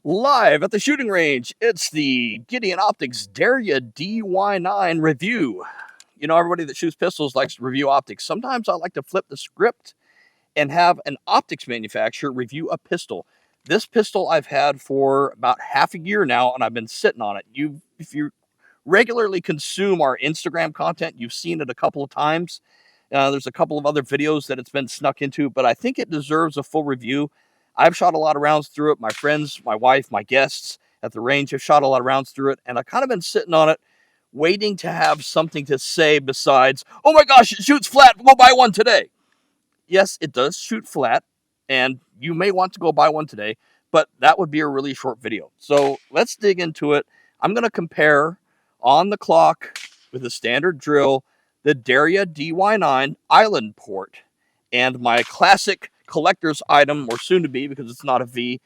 Live at the shooting range, it's the Gideon Optics Derya DY9 review. You know, everybody that shoots pistols likes to review optics. Sometimes I like to flip the script and have an optics manufacturer review a pistol. This pistol I've had for about half a year now, and I've been sitting on it. If you regularly consume our Instagram content, you've seen it a couple of times. There's a couple of other videos that it's been snuck into, but I think it deserves a full review. I've shot a lot of rounds through it. My friends, my wife, my guests at the range have shot a lot of rounds through it, and I've kind of been sitting on it, waiting to have something to say besides, oh my gosh, it shoots flat, go buy one today. Yes, it does shoot flat, and you may want to go buy one today, but that would be a really short video. So let's dig into it. I'm going to compare on the clock with a standard drill the Derya DY9 Island Port and my classic collector's item, or soon to be because it's not a V,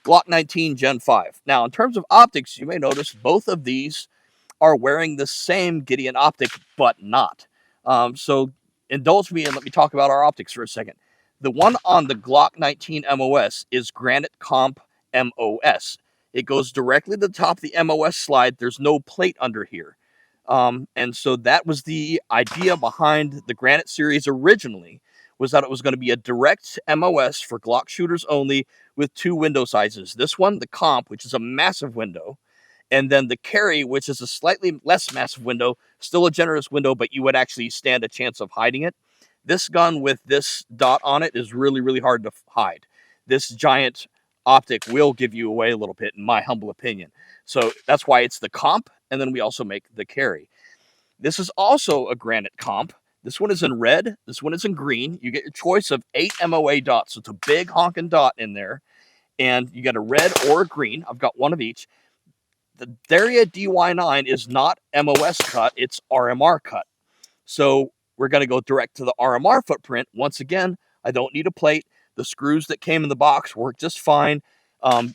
Glock 19 Gen 5. Now, in terms of optics, you may notice both of these are wearing the same Gideon optic, but not. So indulge me and let me talk about our optics for a second. The one on the Glock 19 MOS is Granite Comp MOS. It goes directly to the top of the MOS slide. There's no plate under here. And so that was the idea behind the Granite series originally, was that it was going to be a direct MOS for Glock shooters only with two window sizes. This one, the Comp, which is a massive window, and then the Carry, which is a slightly less massive window, still a generous window, but you would actually stand a chance of hiding it. This gun with this dot on it is really, really hard to hide. This giant optic will give you away a little bit, in my humble opinion. So that's why it's the Comp, and then we also make the Carry. This is also a Granite Comp. This one is in red. This one is in green. You get your choice of 8 MOA dots. So it's a big honking dot in there. And you get a red or a green. I've got one of each. The Derya DY9 is not MOS cut. It's RMR cut. So we're going to go direct to the RMR footprint. Once again, I don't need a plate. The screws that came in the box work just fine.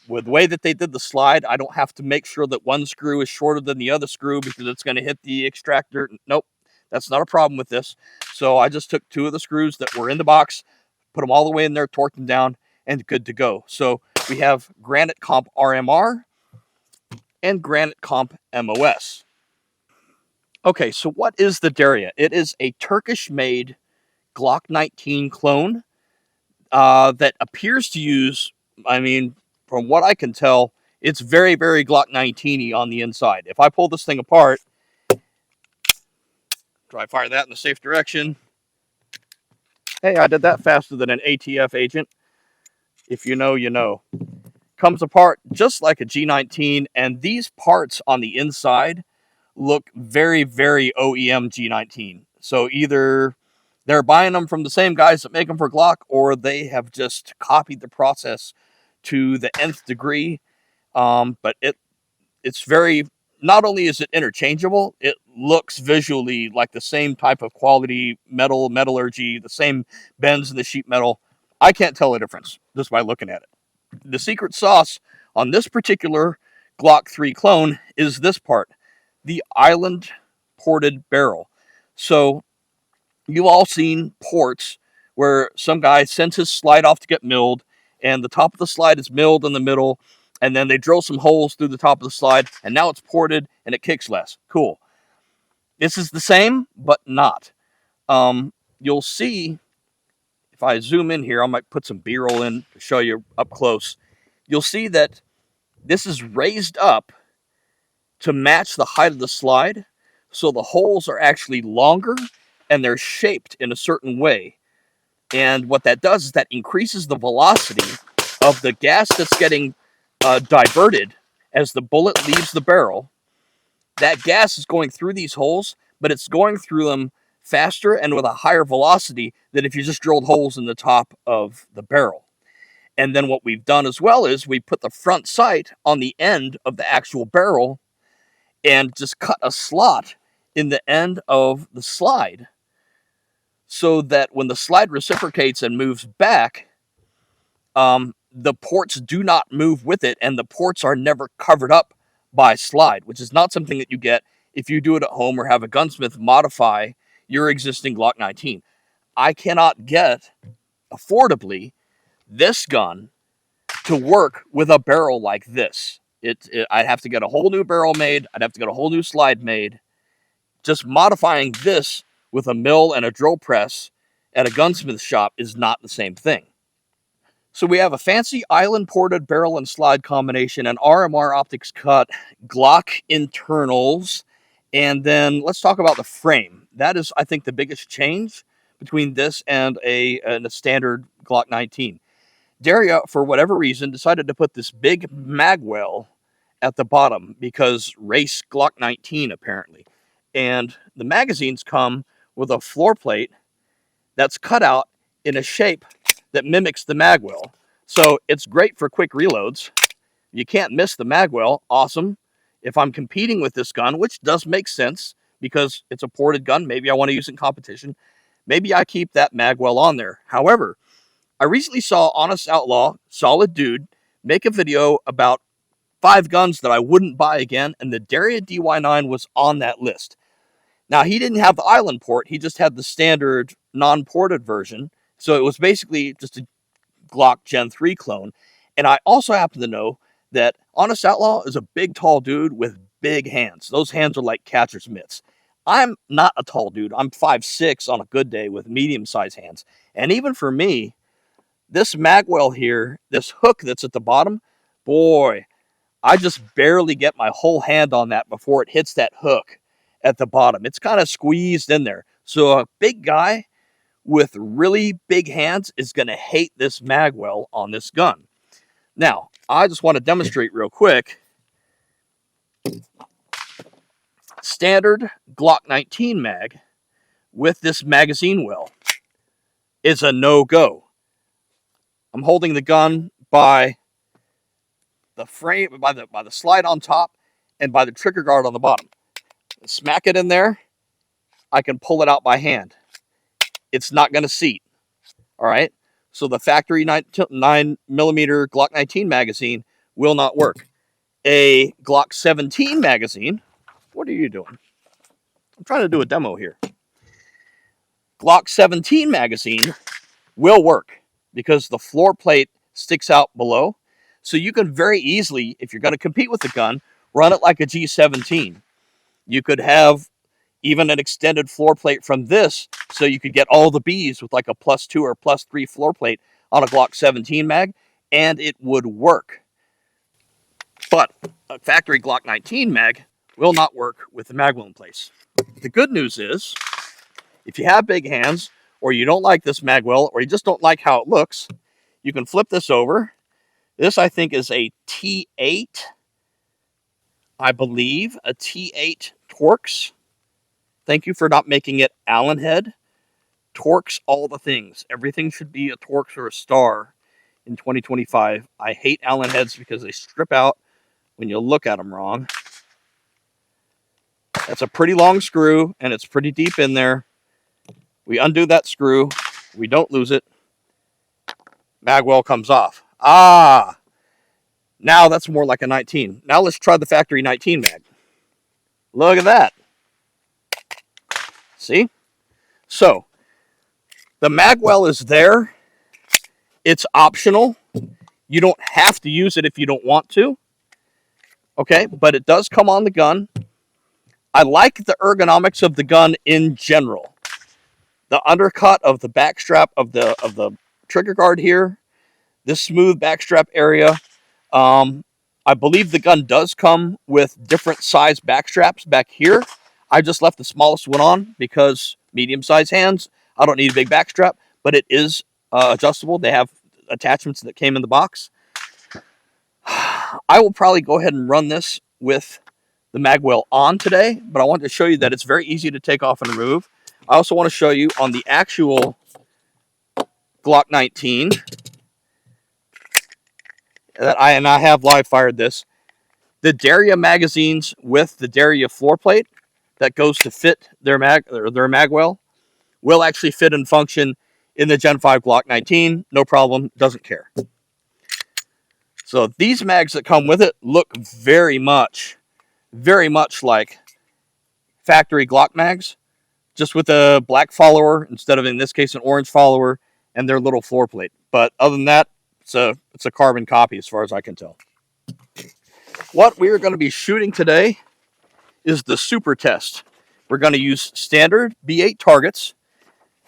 With the way that they did the slide, I don't have to make sure that one screw is shorter than the other screw because it's going to hit the extractor. Nope, that's not a problem with this. So I just took two of the screws that were in the box, put them all the way in there, torqued them down, and good to go. So we have Granite Comp RMR and Granite Comp MOS. Okay, so what is the Derya? It is a Turkish-made Glock 19 clone that appears to use, from what I can tell, it's very, very Glock 19-y on the inside. If I pull this thing apart, dry fire that in the safe direction. Hey, I did that faster than an ATF agent. If you know, you know. Comes apart just like a G19, and these parts on the inside look very, very OEM G19. So either they're buying them from the same guys that make them for Glock, or they have just copied the process to the nth degree. But it's very, not only is it interchangeable, it looks visually like the same type of quality metal, metallurgy, the same bends in the sheet metal. I can't tell a difference just by looking at it. The secret sauce on this particular Glock 3 clone is this part, the island ported barrel. So you've all seen ports where some guy sends his slide off to get milled, and the top of the slide is milled in the middle, and then they drill some holes through the top of the slide, and now it's ported, and it kicks less. Cool. This is the same, but not. You'll see, if I zoom in here, I might put some B-roll in to show you up close. You'll see that this is raised up to match the height of the slide, so the holes are actually longer and they're shaped in a certain way. And what that does is that increases the velocity of the gas that's getting diverted as the bullet leaves the barrel. That gas is going through these holes, but it's going through them faster and with a higher velocity than if you just drilled holes in the top of the barrel. And then what we've done as well is we put the front sight on the end of the actual barrel and just cut a slot in the end of the slide so that when the slide reciprocates and moves back, the ports do not move with it, and the ports are never covered up by slide, which is not something that you get if you do it at home or have a gunsmith modify your existing Glock 19. I cannot get affordably this gun to work with a barrel like this. I'd have to get a whole new barrel made. I'd have to get a whole new slide made. Just modifying this with a mill and a drill press at a gunsmith shop is not the same thing. So we have a fancy island-ported barrel and slide combination, an RMR optics cut, Glock internals, and then let's talk about the frame. That is, I think, the biggest change between this and a standard Glock 19. Derya, for whatever reason, decided to put this big Magwell at the bottom because race Glock 19, apparently. And the magazines come with a floor plate that's cut out in a shape that mimics the Magwell. So it's great for quick reloads. You can't miss the Magwell. Awesome. If I'm competing with this gun, which does make sense because it's a ported gun, maybe I want to use it in competition, maybe I keep that Magwell on there. However, I recently saw Honest Outlaw, solid dude, make a video about 5 guns that I wouldn't buy again, and the Derya DY9 was on that list. Now, he didn't have the island port. He just had the standard non-ported version. So it was basically just a Glock Gen 3 clone. And I also happen to know that Honest Outlaw is a big, tall dude with big hands. Those hands are like catcher's mitts. I'm not a tall dude. I'm 5'6" on a good day with medium-sized hands. And even for me, this Magwell here, this hook that's at the bottom, boy, I just barely get my whole hand on that before it hits that hook at the bottom. It's kind of squeezed in there. So a big guy with really big hands is going to hate this Magwell on this gun. Now, I just want to demonstrate real quick. Standard Glock 19 mag with this magazine well is a no-go. I'm holding the gun by the frame, by the slide on top, and by the trigger guard on the bottom. Smack it in there, I can pull it out by hand. It's not going to seat. All right? So the factory 9mm Glock 19 magazine will not work. A Glock 17 magazine, what are you doing? I'm trying to do a demo here. Glock 17 magazine will work because the floor plate sticks out below. So you can very easily, if you're going to compete with the gun, run it like a G17. You could have even an extended floor plate from this, so you could get all the Bs with like a +2 or +3 floor plate on a Glock 17 mag, and it would work. But a factory Glock 19 mag will not work with the Magwell in place. The good news is, if you have big hands, or you don't like this Magwell, or you just don't like how it looks, you can flip this over. This, I think, is a T8, I believe, a T8 Torx. Thank you for not making it Allen head. Torx all the things. Everything should be a Torx or a Star in 2025. I hate Allen heads because they strip out when you look at them wrong. That's a pretty long screw, and it's pretty deep in there. We undo that screw. We don't lose it. Magwell comes off. Ah! Now that's more like a 19. Now let's try the factory 19 mag. Look at that. See? So, the Magwell is there. It's optional. You don't have to use it if you don't want to. Okay, but it does come on the gun. I like the ergonomics of the gun in general. The undercut of the backstrap of the trigger guard here, this smooth backstrap area. I believe the gun does come with different size backstraps back here. I just left the smallest one on because medium-sized hands. I don't need a big backstrap, but it is adjustable. They have attachments that came in the box. I will probably go ahead and run this with the Magwell on today, but I wanted to show you that it's very easy to take off and remove. I also want to show you on the actual Glock 19 that I have live fired this. The Derya magazines with the Derya floor plate that goes to fit their Magwell will actually fit and function in the Gen 5 Glock 19. No problem. Doesn't care. So these mags that come with it look very much like factory Glock mags, just with a black follower instead of, in this case, an orange follower and their little floor plate. But other than that, It's a carbon copy as far as I can tell. What we are going to be shooting today is the super test. We're going to use standard B8 targets,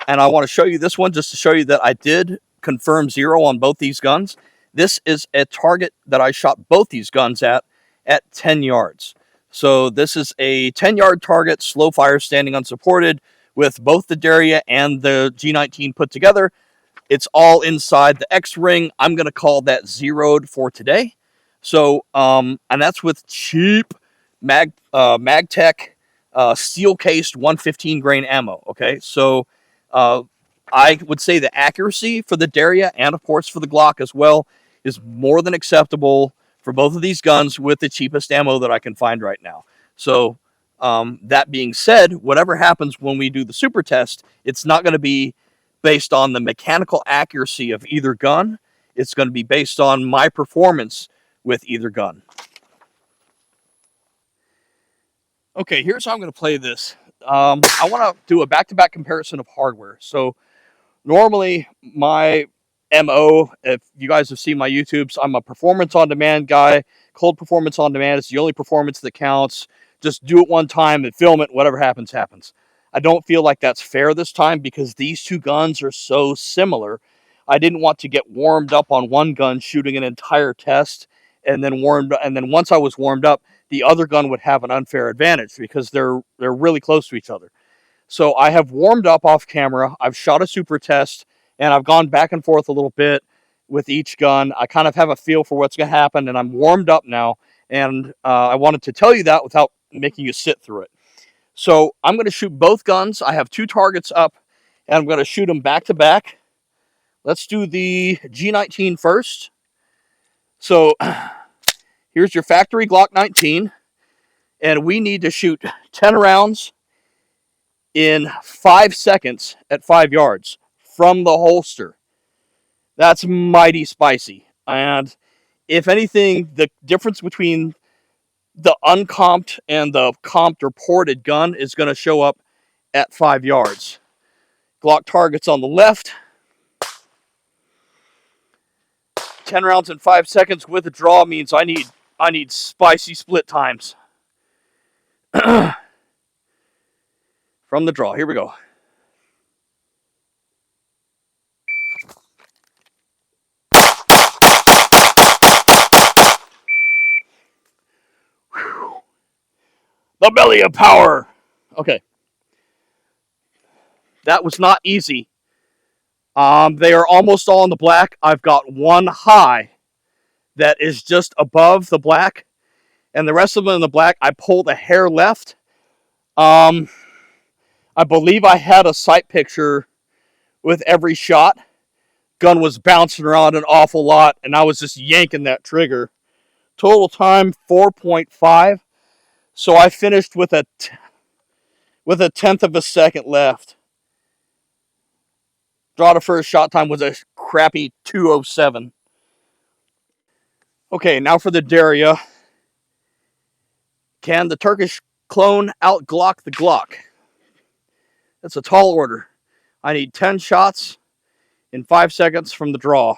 and I want to show you this one just to show you that I did confirm 0 on both these guns. This is a target that I shot both these guns at 10 yards. So this is a 10-yard target, slow fire, standing unsupported, with both the Derya and the G19 put together. It's all inside the X ring. I'm going to call that zeroed for today. So, and that's with cheap MagTech steel-cased 115 grain ammo. Okay, so I would say the accuracy for the Derya and, of course, for the Glock as well is more than acceptable for both of these guns with the cheapest ammo that I can find right now. So, that being said, whatever happens when we do the super test, it's not going to be based on the mechanical accuracy of either gun. It's going to be based on my performance with either gun. Okay, here's how I'm going to play this. I want to do a back-to-back comparison of hardware. So normally my MO, if you guys have seen my YouTubes, I'm a performance on demand guy. Cold performance on demand is the only performance that counts. Just do it one time and film it. Whatever happens, happens. I don't feel like that's fair this time because these two guns are so similar. I didn't want to get warmed up on one gun shooting an entire test and then once I was warmed up, the other gun would have an unfair advantage because they're really close to each other. So I have warmed up off camera. I've shot a super test and I've gone back and forth a little bit with each gun. I kind of have a feel for what's going to happen and I'm warmed up now. And I wanted to tell you that without making you sit through it. So I'm going to shoot both guns. I have two targets up, and I'm going to shoot them back to back. Let's do the G19 first. So here's your factory Glock 19, and we need to shoot 10 rounds in 5 seconds at 5 yards from the holster. That's mighty spicy. And if anything, the difference between the uncomped and the comped or ported gun is going to show up at 5 yards. Glock targets on the left. 10 rounds in 5 seconds with a draw means I need spicy split times. From the draw. Here we go. Whew. The belly of power. Okay. That was not easy. They are almost all in the black. I've got one high that is just above the black, and the rest of them in the black. I pulled a hair left. I believe I had a sight picture with every shot. Gun was bouncing around an awful lot, and I was just yanking that trigger. Total time 4.5. So I finished with a tenth of a second left. Draw to first shot time was a crappy 2:07. Okay, now for the Derya. Can the Turkish clone out-Glock the Glock? That's a tall order. I need 10 shots in 5 seconds from the draw.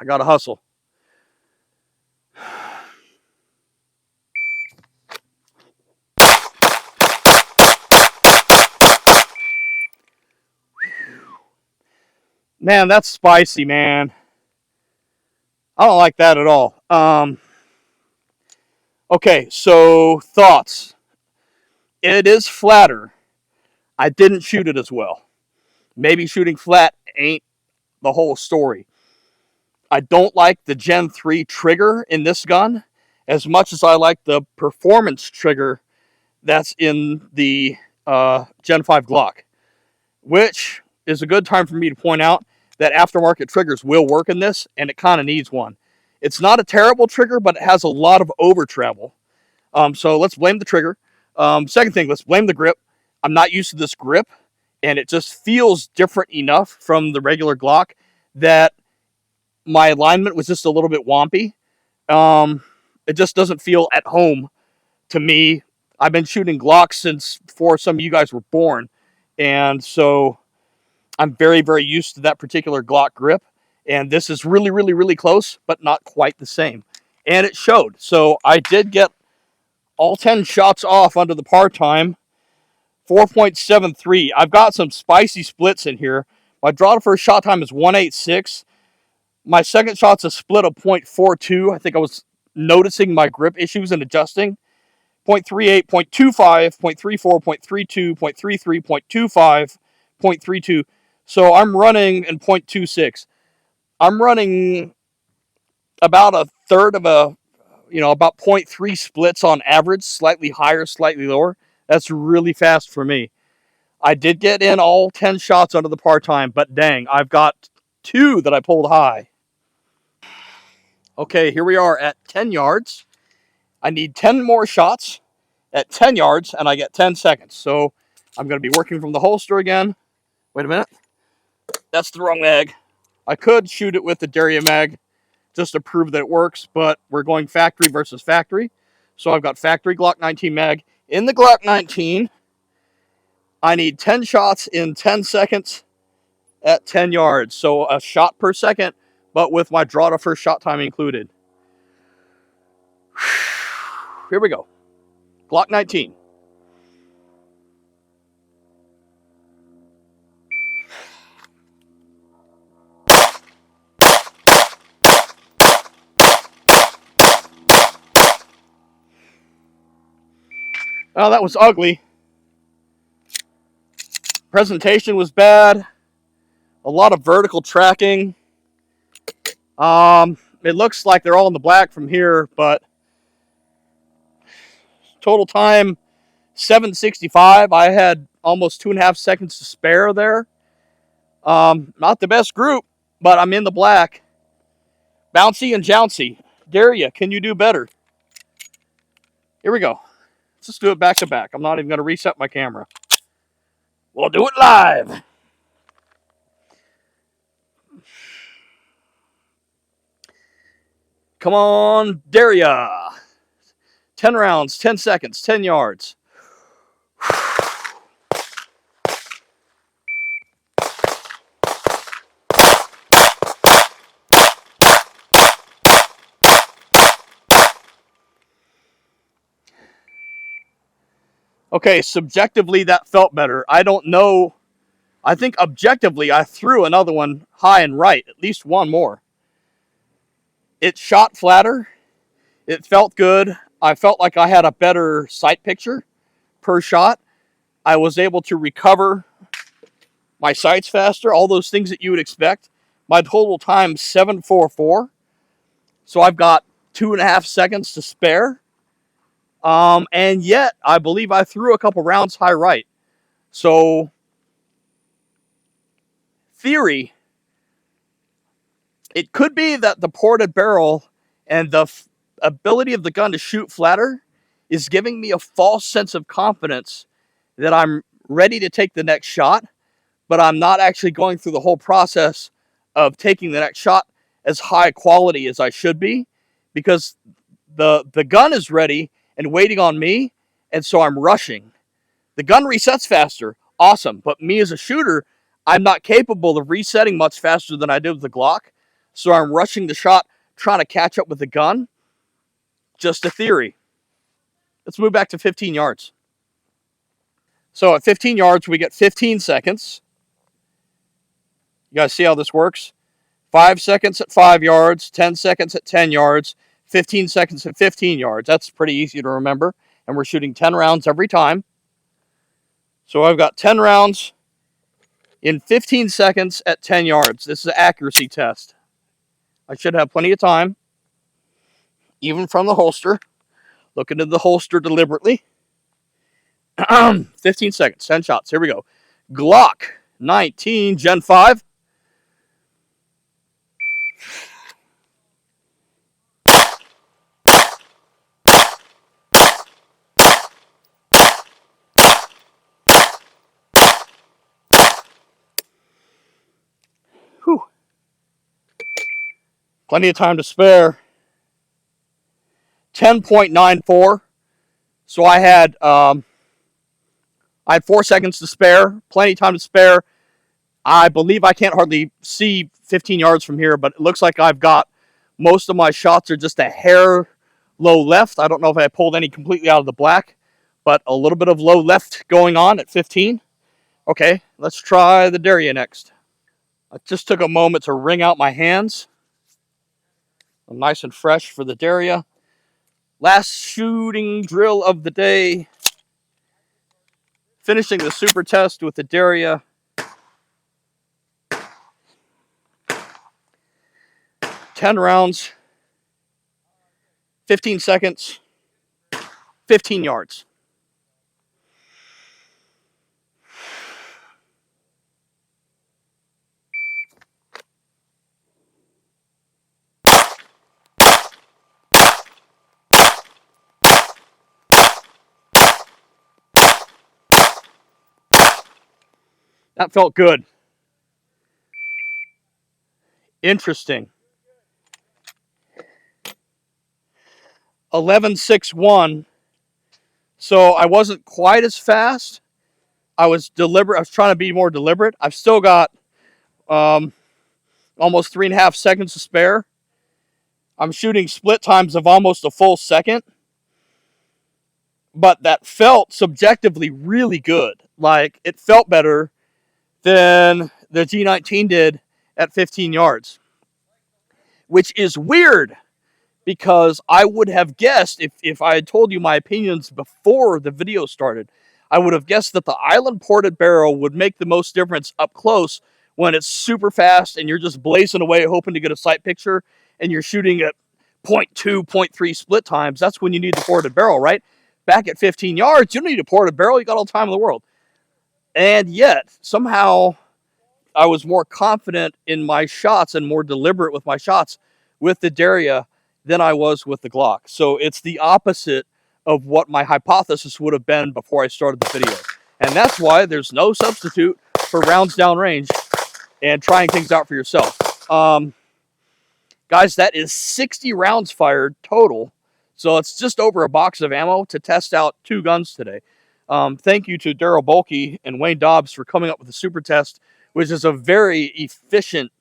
I gotta hustle. Man, that's spicy, man. I don't like that at all. Okay, so thoughts. It is flatter. I didn't shoot it as well. Maybe shooting flat ain't the whole story. I don't like the Gen 3 trigger in this gun as much as I like the performance trigger that's in the Gen 5 Glock, which is a good time for me to point out that aftermarket triggers will work in this, and it kind of needs one. It's not a terrible trigger, but it has a lot of over travel. So let's blame the trigger. Second thing, let's blame the grip. I'm not used to this grip, and it just feels different enough from the regular Glock that my alignment was just a little bit wompy. It just doesn't feel at home to me. I've been shooting Glocks since before some of you guys were born, and so I'm very, very used to that particular Glock grip, And this is really, really, really close, but not quite the same. And it showed. So I did get all 10 shots off under the par time. 4.73. I've got some spicy splits in here. My draw to first shot time is 186. My second shot's a split of 0.42. I think I was noticing my grip issues and adjusting. 0.38, 0.25, 0.34, 0.32, 0.33, 0.25, 0.32. So I'm running in 0.26. I'm running about a third of about 0.3 splits on average, slightly higher, slightly lower. That's really fast for me. I did get in all 10 shots under the par time, but dang, I've got 2 that I pulled high. Okay, here we are at 10 yards. I need 10 more shots at 10 yards, and I get 10 seconds. So I'm going to be working from the holster again. Wait a minute. That's the wrong mag. I could shoot it with the Derya mag just to prove that it works, but we're going factory versus factory. So I've got factory Glock 19 mag. In the Glock 19, I need 10 shots in 10 seconds at 10 yards. So a shot per second, but with my draw to first shot time included. Here we go. Glock 19. Oh, that was ugly. Presentation was bad. A lot of vertical tracking. It looks like they're all in the black from here, but total time 7:65. I had almost 2.5 seconds to spare there. Not the best group, but I'm in the black. Bouncy and jouncy. Derya, can you do better? Here we go. Let's just do it back to back. I'm not even going to reset my camera. We'll do it live. Come on, Derya. 10 rounds, 10 seconds, 10 yards. Okay, subjectively, that felt better. I don't know. I think objectively, I threw another one high and right, at least one more. It shot flatter. It felt good. I felt like I had a better sight picture per shot. I was able to recover my sights faster, all those things that you would expect. My total time, 7:44. So I've got 2.5 seconds to spare. And yet, I believe I threw a couple rounds high right. So, theory, it could be that the ported barrel and the ability of the gun to shoot flatter is giving me a false sense of confidence that I'm ready to take the next shot, but I'm not actually going through the whole process of taking the next shot as high quality as I should be, because the gun is ready and waiting on me, and so I'm rushing. The gun resets faster, awesome, but me as a shooter, I'm not capable of resetting much faster than I did with the Glock, so I'm rushing the shot, trying to catch up with the gun. Just a theory. Let's move back to 15 yards. So at 15 yards, we get 15 seconds. You guys see how this works? 5 seconds at 5 yards, 10 seconds at 10 yards, 15 seconds at 15 yards. That's pretty easy to remember. And we're shooting 10 rounds every time. So I've got 10 rounds in 15 seconds at 10 yards. This is an accuracy test. I should have plenty of time, even from the holster. Look into the holster deliberately. 15 seconds, 10 shots. Here we go. Glock 19 Gen 5. Whew. Plenty of time to spare. 10.94. So I had 4 seconds to spare. Plenty of time to spare. I believe I can't hardly see 15 yards from here, but it looks like I've got most of my shots are just a hair low left. I don't know if I pulled any completely out of the black, but a little bit of low left going on at 15. Okay, let's try the Derya next. I just took a moment to wring out my hands. I'm nice and fresh for the Derya. Last shooting drill of the day. Finishing the super test with the Derya. 10 rounds, 15 seconds, 15 yards. That felt good. Interesting. 11.61. So I wasn't quite as fast. I was deliberate. I was trying to be more deliberate. I've still got almost 3.5 seconds to spare. I'm shooting split times of almost a full second. But that felt subjectively really good. Like, it felt better than the G19 did at 15 yards. Which is weird, because I would have guessed, if I had told you my opinions before the video started, I would have guessed that the island ported barrel would make the most difference up close when it's super fast and you're just blazing away hoping to get a sight picture and you're shooting at 0.2, 0.3 split times. That's when you need the ported barrel, right? Back at 15 yards, you don't need a ported barrel. You got all the time in the world. And yet, somehow, I was more confident in my shots and more deliberate with my shots with the Derya than I was with the Glock. So it's the opposite of what my hypothesis would have been before I started the video. And that's why there's no substitute for rounds downrange and trying things out for yourself. Guys, that is 60 rounds fired total. So it's just over a box of ammo to test out 2 guns today. Thank you to Daryl Bulkey and Wayne Dobbs for coming up with the super test, which is a very efficient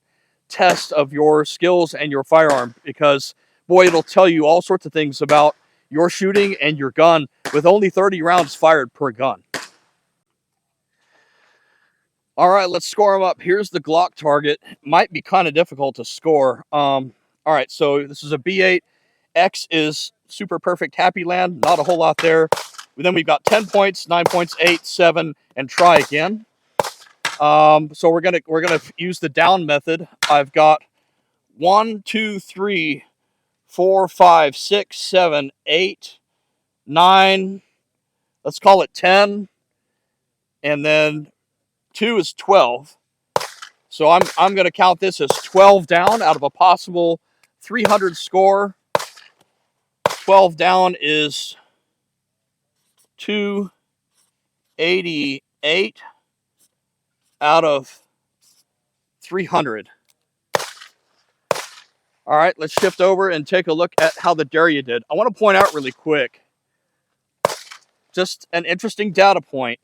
test of your skills and your firearm, because, boy, it'll tell you all sorts of things about your shooting and your gun with only 30 rounds fired per gun. All right, let's score them up. Here's the Glock target. Might be kind of difficult to score. All right, so this is a B8. X is super perfect happy land. Not a whole lot there. Then we've got 10 points, 9 points, 8, 7, and try again. So we're gonna use the down method. I've got 1, 2, 3, 4, 5, 6, 7, 8, 9. Let's call it 10, and then 2 is 12. So I'm gonna count this as 12 down out of a possible 300 score. 12 down is 288 out of 300. All right, let's shift over and take a look at how the Derya did. I want to point out really quick, just an interesting data point.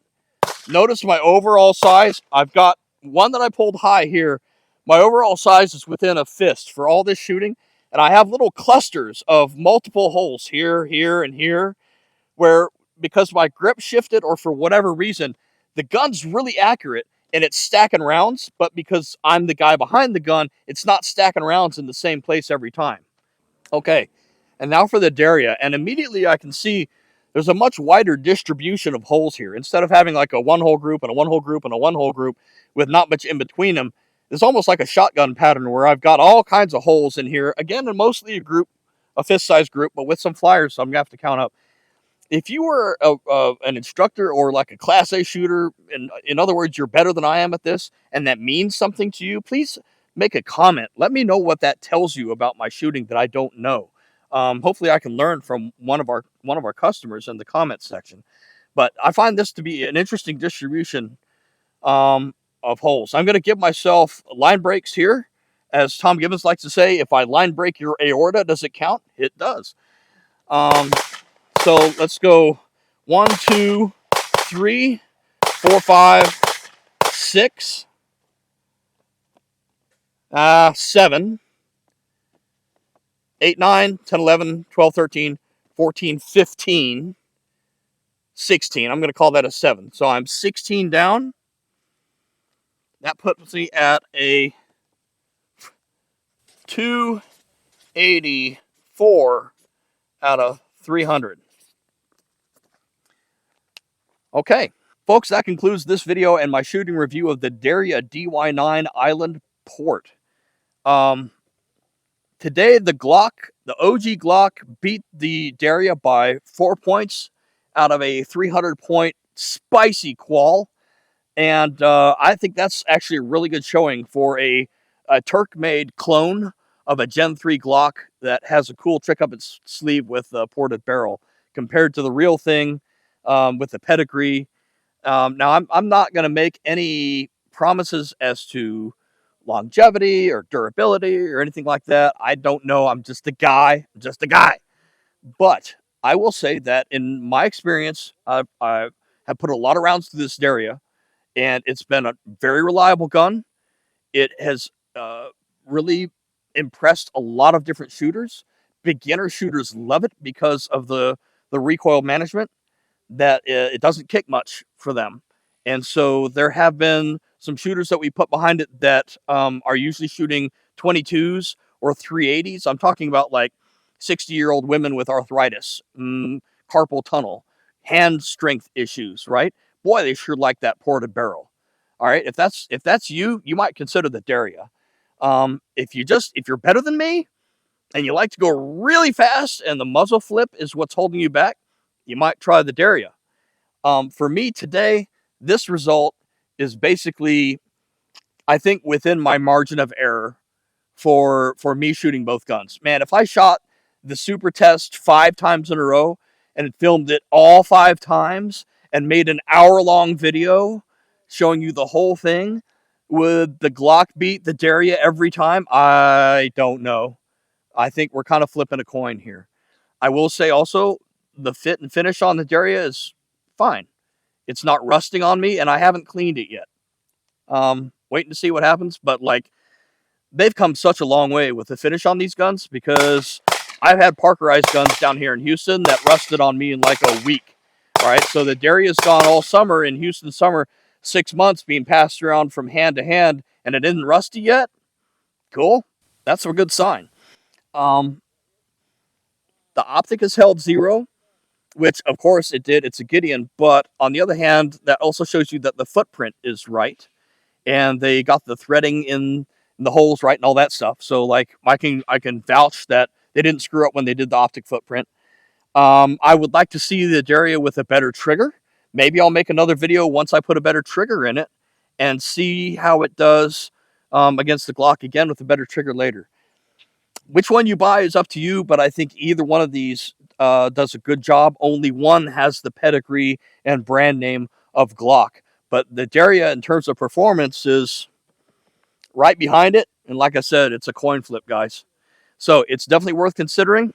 Notice my overall size. I've got one that I pulled high here. My overall size is within a fist for all this shooting, and I have little clusters of multiple holes here, here, and here, where, because my grip shifted or for whatever reason, the gun's really accurate and it's stacking rounds, but because I'm the guy behind the gun, it's not stacking rounds in the same place every time. Okay, and now for the Derya, and immediately I can see there's a much wider distribution of holes here. Instead of having like a one-hole group and a one-hole group and a one-hole group with not much in between them, it's almost like a shotgun pattern where I've got all kinds of holes in here. Again, and mostly a fist-sized group, but with some flyers, so I'm going to have to count up. If you were an instructor or like a Class A shooter, in other words, you're better than I am at this, and that means something to you, please make a comment. Let me know what that tells you about my shooting that I don't know. Hopefully I can learn from one of our customers in the comment section. But I find this to be an interesting distribution of holes. I'm going to give myself line breaks here. As Tom Gibbons likes to say, if I line break your aorta, does it count? It does. So let's go 1, 2, 3, 4, 5, 6. 7, 8, 9, 10, 11, 12, 13, 14, 15, 16. I'm going to call that a 7. So I'm 16 down. That puts me at a 284 out of 300. Okay, folks, that concludes this video and my shooting review of the Derya DY9 Island Port. Today, the OG Glock, beat the Derya by 4 points out of a 300-point spicy qual. And I think that's actually a really good showing for a Turk-made clone of a Gen 3 Glock that has a cool trick up its sleeve with a ported barrel compared to the real thing with the pedigree. Now, I'm not going to make any promises as to longevity or durability or anything like that. I don't know. I'm just a guy. But I will say that in my experience, I have put a lot of rounds through this Derya, and it's been a very reliable gun. It has really impressed a lot of different shooters. Beginner shooters love it because of the recoil management, that it doesn't kick much for them. And so there have been some shooters that we put behind it that are usually shooting 22s or 380s. I'm talking about like 60-year-old women with arthritis, carpal tunnel, hand strength issues, right? Boy, they sure like that ported barrel. All right, if that's you, you might consider the Derya. If you're better than me and you like to go really fast and the muzzle flip is what's holding you back, you might try the Derya. For me today, this result is basically, I think, within my margin of error for me shooting both guns. Man, if I shot the super test 5 times in a row and filmed it all 5 times and made an hour-long video showing you the whole thing, would the Glock beat the Derya every time? I don't know. I think we're kind of flipping a coin here. I will say also, the fit and finish on the Derya is fine. It's not rusting on me, and I haven't cleaned it yet. Waiting to see what happens, but like, they've come such a long way with the finish on these guns, because I've had Parkerized guns down here in Houston that rusted on me in like a week. All right, so the Derya's gone all summer in Houston summer, 6 months being passed around from hand to hand, and it isn't rusty yet. Cool. That's a good sign. The optic has held 0, which of course it did. It's a Gideon, but on the other hand, that also shows you that the footprint is right, and they got the threading in the holes right and all that stuff. So like, I can vouch that they didn't screw up when they did the optic footprint. I would like to see the Derya with a better trigger. Maybe I'll make another video once I put a better trigger in it and see how it does against the Glock again with a better trigger later. Which one you buy is up to you, but I think either one of these does a good job. Only one has the pedigree and brand name of Glock. But the Derya, in terms of performance, is right behind it. And like I said, it's a coin flip, guys. So it's definitely worth considering.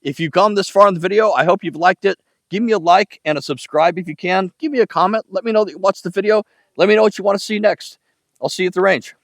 If you've come this far in the video, I hope you've liked it. Give me a like and a subscribe if you can. Give me a comment. Let me know that you watched the video. Let me know what you want to see next. I'll see you at the range.